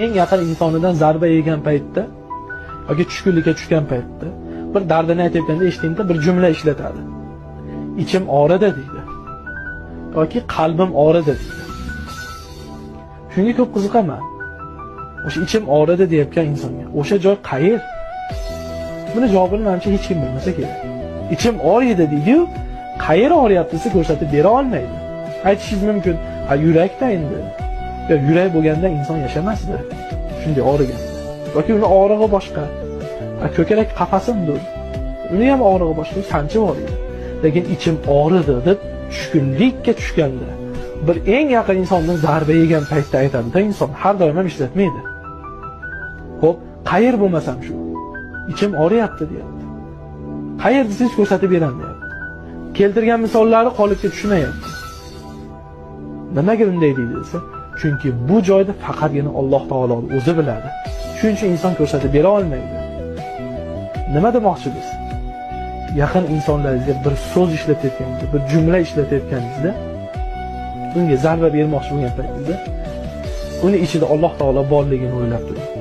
eng yaqin insonidan zarba yegan paytda yoki tushkunlikka tushgan paytda bir dardini aytayotganda eshitganda bir jumla ishlatadi. Ichim og'ridi deydi. Yoki qalbim og'ridi deydi. Shunga ko'p qiziqaman. O'sha ichim og'ridi deyotgan insonga o'sha joy qayer? Buni javobini menimcha hech kim bilmasa kerak. Ichim og'riydi deydi-yu, qayer og'riyapti desa ko'rsatib bera olmaydi. Aytishingiz mumkin, yurakda endi. Yo, yurak bo'lganda inson yashamasdi. Shunday og'riganda. Yoki uni og'rig'i boshqa. Ko'karak qafasimdir. Uni ham og'rig'i boshqa, sanchi bor edi. Lekin ichim og'ridi deb tushkunlikka tushganda, bir eng yaqin insondan zarba yegan paytda aytadi-da inson, har doim ham ishlatmaydi. Xo'p, qayer bo'lmasam shu. Ichim og'riyapti deyapti. Qayer desangiz ko'rsatib beraman deyapti. Keltirgan misollari qolipga tushmayapti. Nimaga bunday deydi desa, chunki bu joyda faqatgina Alloh taolo o'zi biladi. Shuning uchun inson ko'rsatib bera olmaydi. Nima demoqchisiz? Yaqin insonlaringizga bir so'z ishlatayotganingizda, bir jumla ishlatayotganingizda, unga zarba bermoqchi bo'lgan paytingizda, uni ichida Alloh taolo borligini o'ylab turing.